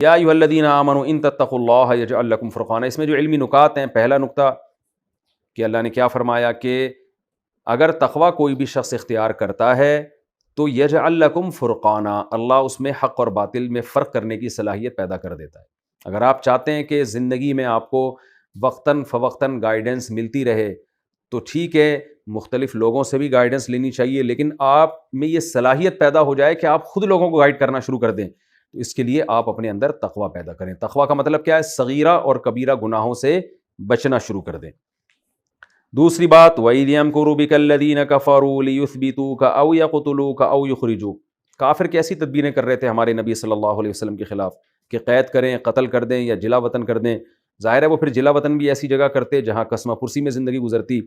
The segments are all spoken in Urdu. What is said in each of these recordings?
یا ایھا الذین آمنوا ان تتقوا اللہ یجعل لکم فرقانا. اس میں جو علمی نکات ہیں، پہلا نکتہ کہ اللہ نے کیا فرمایا کہ اگر تقویٰ کوئی بھی شخص اختیار کرتا ہے تو یجعل لکم فرقانا، اللہ اس میں حق اور باطل میں فرق کرنے کی صلاحیت پیدا کر دیتا ہے. اگر آپ چاہتے ہیں کہ زندگی میں آپ کو وقتاً فوقتاً گائیڈنس ملتی رہے تو ٹھیک ہے، مختلف لوگوں سے بھی گائیڈنس لینی چاہیے، لیکن آپ میں یہ صلاحیت پیدا ہو جائے کہ آپ خود لوگوں کو گائیڈ کرنا شروع کر دیں. تو اس کے لیے آپ اپنے اندر تقویٰ پیدا کریں. تقویٰ کا مطلب کیا ہے؟ صغیرہ اور کبیرہ گناہوں سے بچنا شروع کر دیں. دوسری بات، وَإِذْ يَمْكُرُ بِكَ الَّذِينَ كَفَرُوا لِيُثْبِتُوكَ أَوْ يَقْتُلُوكَ أَوْ يُخْرِجُوكَ. کافر کیسی تدبیریں کر رہے تھے ہمارے نبی صلی اللہ علیہ وسلم کے خلاف کہ قید کریں، قتل کر دیں یا جلا وطن کر دیں. ظاہر ہے وہ پھر جلا وطن بھی ایسی جگہ کرتے جہاں قسمہ پرسی میں زندگی گزرتی،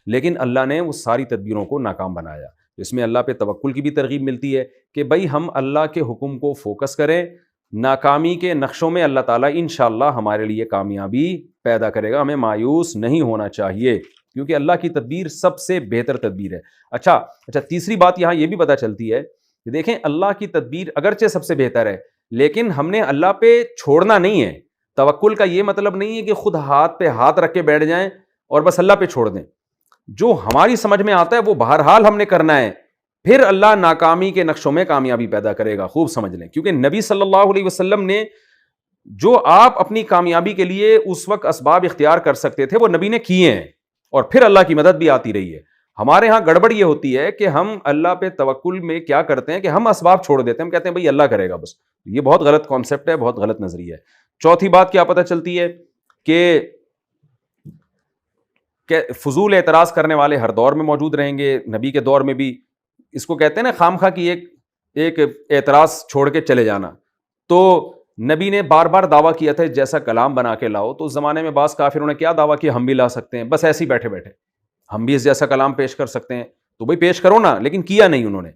لیکن اللہ نے وہ ساری تدبیروں کو ناکام بنایا. اس میں اللہ پہ توکل کی بھی ترغیب ملتی ہے کہ بھائی ہم اللہ کے حکم کو فوکس کریں. ناکامی کے نقشوں میں اللہ تعالیٰ انشاءاللہ ہمارے لیے کامیابی پیدا کرے گا. ہمیں مایوس نہیں ہونا چاہیے کیونکہ اللہ کی تدبیر سب سے بہتر تدبیر ہے. اچھا تیسری بات یہاں یہ بھی پتہ چلتی ہے کہ دیکھیں اللہ کی تدبیر اگرچہ سب سے بہتر ہے، لیکن ہم نے اللہ پہ چھوڑنا نہیں ہے. توکل کا یہ مطلب نہیں ہے کہ خود ہاتھ پہ ہاتھ رکھ کے بیٹھ جائیں اور بس اللہ پہ چھوڑ دیں. جو ہماری سمجھ میں آتا ہے وہ بہرحال ہم نے کرنا ہے، پھر اللہ ناکامی کے نقشوں میں کامیابی پیدا کرے گا. خوب سمجھ لیں، کیونکہ نبی صلی اللہ علیہ وسلم نے جو آپ اپنی کامیابی کے لیے اس وقت اسباب اختیار کر سکتے تھے وہ نبی نے کیے ہیں، اور پھر اللہ کی مدد بھی آتی رہی ہے. ہمارے ہاں گڑبڑ یہ ہوتی ہے کہ ہم اللہ پہ توکل میں کیا کرتے ہیں کہ ہم اسباب چھوڑ دیتے ہیں، ہم کہتے ہیں بھائی اللہ کرے گا بس. یہ بہت غلط کانسیپٹ ہے، بہت غلط نظریہ ہے. چوتھی بات کیا پتہ چلتی ہے کہ فضول اعتراض کرنے والے ہر دور میں موجود رہیں گے، نبی کے دور میں بھی. اس کو کہتے ہیں نا خام خواہ کی ایک اعتراض چھوڑ کے چلے جانا. تو نبی نے بار بار دعویٰ کیا تھا جیسا کلام بنا کے لاؤ، تو اس زمانے میں بعض کافروں نے کیا دعویٰ کیا ہم بھی لا سکتے ہیں، بس ایسے ہی بیٹھے بیٹھے ہم بھی اس جیسا کلام پیش کر سکتے ہیں. تو بھائی پیش کرو نا، لیکن کیا نہیں انہوں نے.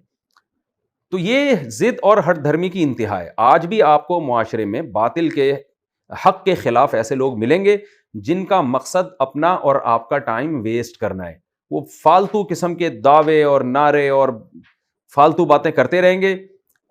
تو یہ ضد اور ہٹ دھرمی کی انتہا ہے. آج بھی آپ کو معاشرے میں باطل کے حق کے خلاف ایسے لوگ ملیں گے جن کا مقصد اپنا اور آپ کا ٹائم ویسٹ کرنا ہے. وہ فالتو قسم کے دعوے اور نعرے اور فالتو باتیں کرتے رہیں گے،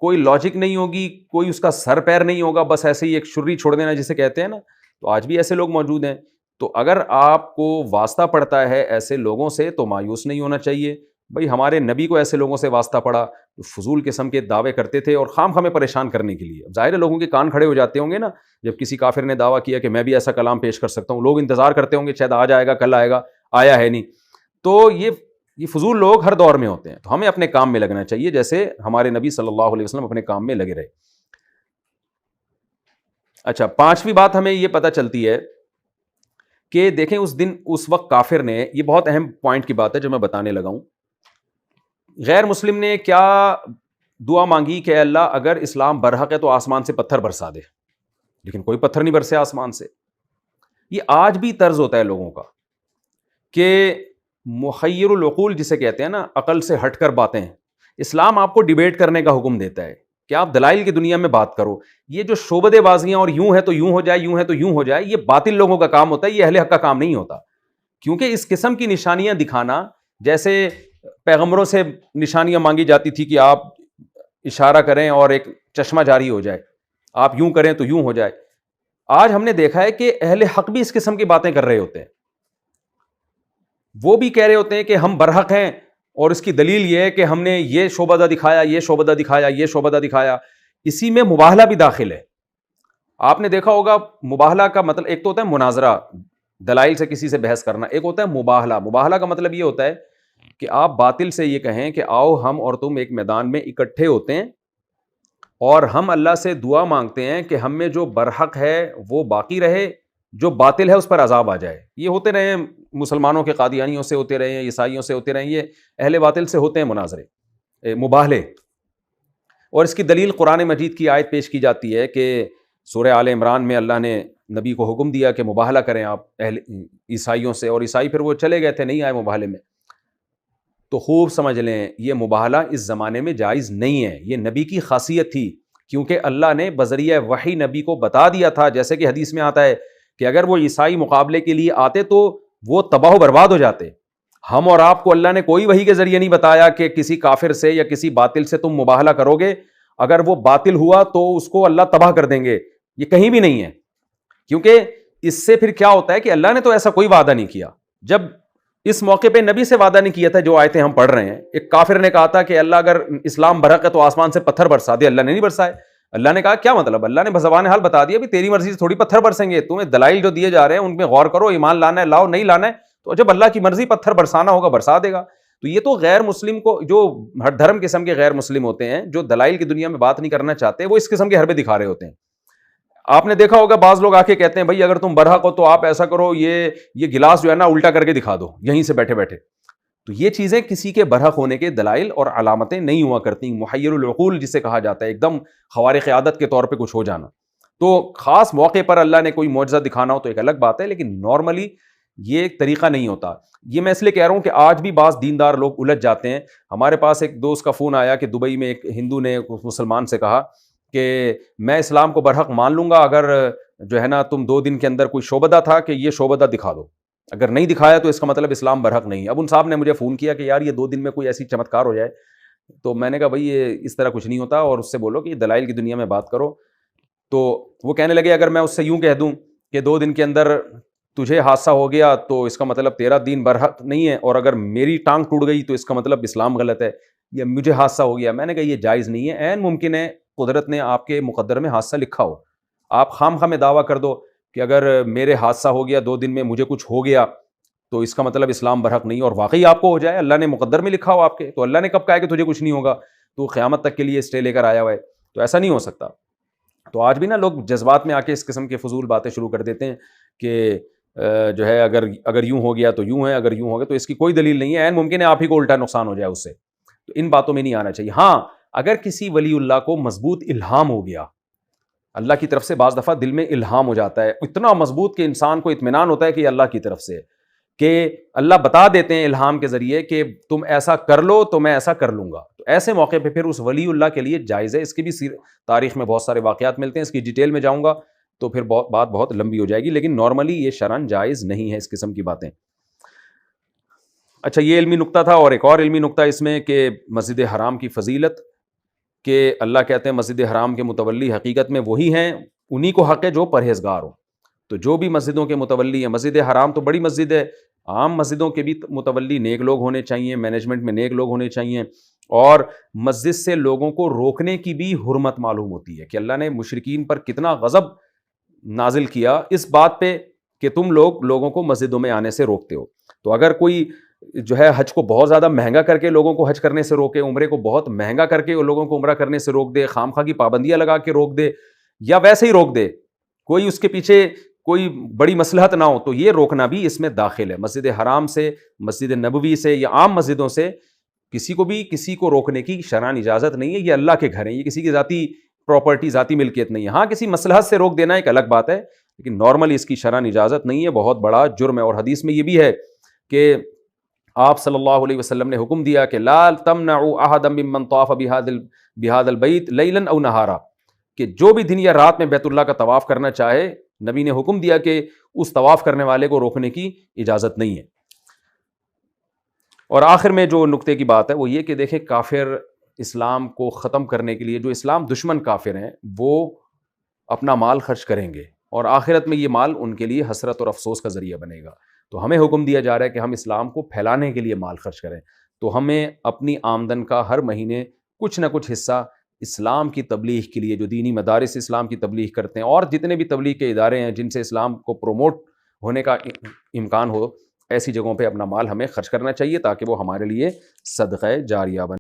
کوئی لاجک نہیں ہوگی، کوئی اس کا سر پیر نہیں ہوگا، بس ایسے ہی ایک شری چھوڑ دینا جسے کہتے ہیں نا. تو آج بھی ایسے لوگ موجود ہیں. تو اگر آپ کو واسطہ پڑتا ہے ایسے لوگوں سے تو مایوس نہیں ہونا چاہیے. بھائی ہمارے نبی کو ایسے لوگوں سے واسطہ پڑا، فضول قسم کے دعوے کرتے تھے اور خام خواہ پریشان کرنے کے لیے. ظاہر ہے لوگوں کے کان کھڑے ہو جاتے ہوں گے نا جب کسی کافر نے دعویٰ کیا کہ میں بھی ایسا کلام پیش کر سکتا ہوں. لوگ انتظار کرتے ہوں گے شاید آ جائے گا، کل آئے گا، آیا ہے نہیں. تو یہ فضول لوگ ہر دور میں ہوتے ہیں. تو ہمیں اپنے کام میں لگنا چاہیے جیسے ہمارے نبی صلی اللہ علیہ وسلم اپنے کام میں لگے رہے. اچھا پانچویں بات ہمیں یہ پتہ چلتی ہے کہ دیکھیں اس وقت کافر نے، یہ بہت اہم پوائنٹ کی بات ہے جو میں بتانے لگا ہوں، غیر مسلم نے کیا دعا مانگی کہ اللہ اگر اسلام برحق ہے تو آسمان سے پتھر برسا دے، لیکن کوئی پتھر نہیں برسے آسمان سے. یہ آج بھی طرز ہوتا ہے لوگوں کا کہ مخیر العقول جسے کہتے ہیں نا، عقل سے ہٹ کر باتیں. اسلام آپ کو ڈیبیٹ کرنے کا حکم دیتا ہے کہ آپ دلائل کی دنیا میں بات کرو. یہ جو شعبدے بازیاں اور یوں ہے تو یوں ہو جائے، یوں ہے تو یوں ہو جائے، یہ باطل لوگوں کا کام ہوتا ہے، یہ اہل حق کا کام نہیں ہوتا. کیونکہ اس قسم کی نشانیاں دکھانا، جیسے پیغمبروں سے نشانیاں مانگی جاتی تھی کہ آپ اشارہ کریں اور ایک چشمہ جاری ہو جائے، آپ یوں کریں تو یوں ہو جائے. آج ہم نے دیکھا ہے کہ اہل حق بھی اس قسم کی باتیں کر رہے ہوتے ہیں. وہ بھی کہہ رہے ہوتے ہیں کہ ہم برحق ہیں اور اس کی دلیل یہ ہے کہ ہم نے یہ شعبدہ دکھایا، یہ شعبدہ دکھایا، یہ شعبدہ دکھایا. اسی میں مباہلہ بھی داخل ہے. آپ نے دیکھا ہوگا مباہلہ کا مطلب ایک تو ہوتا ہے مناظرہ، دلائل سے کسی سے بحث کرنا، ایک ہوتا ہے مباہلہ. مباہلہ کا مطلب یہ ہوتا ہے کہ آپ باطل سے یہ کہیں کہ آؤ ہم اور تم ایک میدان میں اکٹھے ہوتے ہیں اور ہم اللہ سے دعا مانگتے ہیں کہ ہم میں جو برحق ہے وہ باقی رہے، جو باطل ہے اس پر عذاب آ جائے. یہ ہوتے رہے ہیں مسلمانوں کے قادیانیوں سے ہوتے رہے ہیں، عیسائیوں سے ہوتے رہے ہیں، یہ اہل باطل سے ہوتے ہیں مناظرے، مباہلے. اور اس کی دلیل قرآن مجید کی آیت پیش کی جاتی ہے کہ سورہ آل عمران میں اللہ نے نبی کو حکم دیا کہ مباہلہ کریں آپ اہل عیسائیوں سے، اور عیسائی پھر وہ چلے گئے تھے، نہیں آئے مباہلے میں. تو خوب سمجھ لیں یہ مباہلہ اس زمانے میں جائز نہیں ہے. یہ نبی کی خاصیت تھی کیونکہ اللہ نے بذریعہ وحی نبی کو بتا دیا تھا، جیسے کہ حدیث میں آتا ہے کہ اگر وہ عیسائی مقابلے کے لیے آتے تو وہ تباہ و برباد ہو جاتے. ہم اور آپ کو اللہ نے کوئی وحی کے ذریعے نہیں بتایا کہ کسی کافر سے یا کسی باطل سے تم مباہلہ کرو گے، اگر وہ باطل ہوا تو اس کو اللہ تباہ کر دیں گے. یہ کہیں بھی نہیں ہے. کیونکہ اس سے پھر کیا ہوتا ہے کہ اللہ نے تو ایسا کوئی وعدہ نہیں کیا. جب اس موقع پہ نبی سے وعدہ نہیں کیا تھا جو آیتیں ہم پڑھ رہے ہیں. ایک کافر نے کہا تھا کہ اللہ اگر اسلام برحق ہے تو آسمان سے پتھر برسا دے. اللہ نے نہیں برسائے. اللہ نے کہا کیا مطلب؟ اللہ نے بزبان حال بتا دیا بھی تیری مرضی سے تھوڑی پتھر برسیں گے, تمہیں دلائل جو دیے جا رہے ہیں ان پہ غور کرو, ایمان لانا ہے لاؤ, نہیں لانا ہے تو جب اللہ کی مرضی پتھر برسانا ہوگا برسا دے گا. تو یہ تو غیر مسلم کو, جو ہر دھرم قسم کے غیر مسلم ہوتے ہیں, جو دلائل کی دنیا میں بات نہیں کرنا چاہتے, وہ اس قسم کے حربے دکھا رہے ہوتے ہیں. آپ نے دیکھا ہوگا بعض لوگ آ کے کہتے ہیں بھائی اگر تم برحق ہو تو آپ ایسا کرو, یہ گلاس جو ہے نا الٹا کر کے دکھا دو یہیں سے بیٹھے بیٹھے. تو یہ چیزیں کسی کے برحق ہونے کے دلائل اور علامتیں نہیں ہوا کرتی. محیر العقول جسے کہا جاتا ہے, ایک دم خوارق عادت کے طور پہ کچھ ہو جانا. تو خاص موقع پر اللہ نے کوئی معجزہ دکھانا ہو تو ایک الگ بات ہے, لیکن نارملی یہ ایک طریقہ نہیں ہوتا. یہ میں اس لیے کہہ رہا ہوں کہ آج بھی بعض دیندار لوگ الجھ جاتے ہیں. ہمارے پاس ایک دوست کا فون آیا کہ دبئی میں ایک ہندو نے مسلمان سے کہا کہ میں اسلام کو برحق مان لوں گا اگر جو ہے نا تم 2 دن کے اندر کوئی شعبدہ تھا کہ یہ شعبدہ دکھا دو, اگر نہیں دکھایا تو اس کا مطلب اسلام برحق نہیں ہے. اب ان صاحب نے مجھے فون کیا کہ یار یہ 2 دن میں کوئی ایسی چمتکار ہو جائے. تو میں نے کہا بھائی یہ اس طرح کچھ نہیں ہوتا, اور اس سے بولو کہ یہ دلائل کی دنیا میں بات کرو. تو وہ کہنے لگے اگر میں اس سے یوں کہہ دوں کہ 2 دن کے اندر تجھے حادثہ ہو گیا تو اس کا مطلب تیرا دین برحق نہیں ہے, اور اگر میری ٹانگ ٹوٹ گئی تو اس کا مطلب اسلام غلط ہے, یا مجھے حادثہ ہو گیا. میں نے کہا یہ جائز نہیں ہے. عین ممکن ہے قدرت نے آپ کے مقدر میں حادثہ لکھا ہو, آپ خام خواہ میں دعویٰ کر دو کہ اگر میرے حادثہ ہو گیا 2 دن میں مجھے کچھ ہو گیا تو اس کا مطلب اسلام برحق نہیں, اور واقعی آپ کو ہو جائے, اللہ نے مقدر میں لکھا ہو آپ کے, تو اللہ نے کب کہا ہے کہ تجھے کچھ نہیں ہوگا, تو قیامت تک کے لیے اسٹے لے کر آیا ہوا ہے. تو ایسا نہیں ہو سکتا. تو آج بھی نا لوگ جذبات میں آ کے اس قسم کے فضول باتیں شروع کر دیتے ہیں کہ جو ہے اگر یوں ہو گیا تو یوں ہے, اگر یوں ہو گیا تو اس کی کوئی دلیل نہیں ہے. عین ممکن ہے آپ ہی کو الٹا نقصان ہو جائے اس سے. تو ان باتوں میں نہیں آنا چاہیے. ہاں اگر کسی ولی اللہ کو مضبوط الہام ہو گیا, اللہ کی طرف سے بعض دفعہ دل میں الہام ہو جاتا ہے اتنا مضبوط کہ انسان کو اطمینان ہوتا ہے کہ یہ اللہ کی طرف سے ہے, کہ اللہ بتا دیتے ہیں الہام کے ذریعے کہ تم ایسا کر لو تو میں ایسا کر لوں گا, تو ایسے موقع پہ پھر اس ولی اللہ کے لیے جائز ہے. اس کی بھی تاریخ میں بہت سارے واقعات ملتے ہیں, اس کی ڈیٹیل میں جاؤں گا تو پھر بات بہت لمبی ہو جائے گی, لیکن نارملی یہ شرعاً جائز نہیں ہے اس قسم کی باتیں. اچھا یہ علمی نقطہ تھا, اور ایک اور علمی نقطہ اس میں کہ مسجد حرام کی فضیلت, کہ اللہ کہتے ہیں مسجد حرام کے متولی حقیقت میں وہی ہیں, انہی کو حق ہے جو پرہیزگار ہو. تو جو بھی مسجدوں کے متولی ہیں, مسجد حرام تو بڑی مسجد ہے, عام مسجدوں کے بھی متولی نیک لوگ ہونے چاہیے, مینجمنٹ میں نیک لوگ ہونے چاہیے, اور مسجد سے لوگوں کو روکنے کی بھی حرمت معلوم ہوتی ہے کہ اللہ نے مشرکین پر کتنا غضب نازل کیا اس بات پہ کہ تم لوگوں کو مسجدوں میں آنے سے روکتے ہو. تو اگر کوئی جو ہے حج کو بہت زیادہ مہنگا کر کے لوگوں کو حج کرنے سے روکے, عمرے کو بہت مہنگا کر کے لوگوں کو عمرہ کرنے سے روک دے, خامخواہ کی پابندیاں لگا کے روک دے, یا ویسے ہی روک دے, کوئی اس کے پیچھے کوئی بڑی مصلحت نہ ہو, تو یہ روکنا بھی اس میں داخل ہے. مسجد حرام سے, مسجد نبوی سے, یا عام مسجدوں سے کسی کو روکنے کی شرعاً اجازت نہیں ہے. یہ اللہ کے گھر ہیں, یہ کسی کی ذاتی پراپرٹی, ذاتی ملکیت نہیں ہے. ہاں کسی مصلحت سے روک دینا ایک الگ بات ہے, لیکن نارملی اس کی شرعاً اجازت نہیں ہے, بہت بڑا جرم ہے. اور حدیث میں یہ بھی ہے کہ آپ صلی اللہ علیہ وسلم نے حکم دیا کہ لا تمنعوا احدا ممن طاف بهذا البیت لیلا او نہارا, کہ جو بھی دن یا رات میں بیت اللہ کا طواف کرنا چاہے, نبی نے حکم دیا کہ اس طواف کرنے والے کو روکنے کی اجازت نہیں ہے. اور آخر میں جو نقطے کی بات ہے وہ یہ کہ دیکھیں کافر اسلام کو ختم کرنے کے لیے, جو اسلام دشمن کافر ہیں, وہ اپنا مال خرچ کریں گے, اور آخرت میں یہ مال ان کے لیے حسرت اور افسوس کا ذریعہ بنے گا. تو ہمیں حکم دیا جا رہا ہے کہ ہم اسلام کو پھیلانے کے لیے مال خرچ کریں. تو ہمیں اپنی آمدن کا ہر مہینے کچھ نہ کچھ حصہ اسلام کی تبلیغ کے لیے, جو دینی مدارس اسلام کی تبلیغ کرتے ہیں, اور جتنے بھی تبلیغ کے ادارے ہیں جن سے اسلام کو پروموٹ ہونے کا امکان ہو, ایسی جگہوں پہ اپنا مال ہمیں خرچ کرنا چاہیے تاکہ وہ ہمارے لیے صدقہ جاریہ بنے.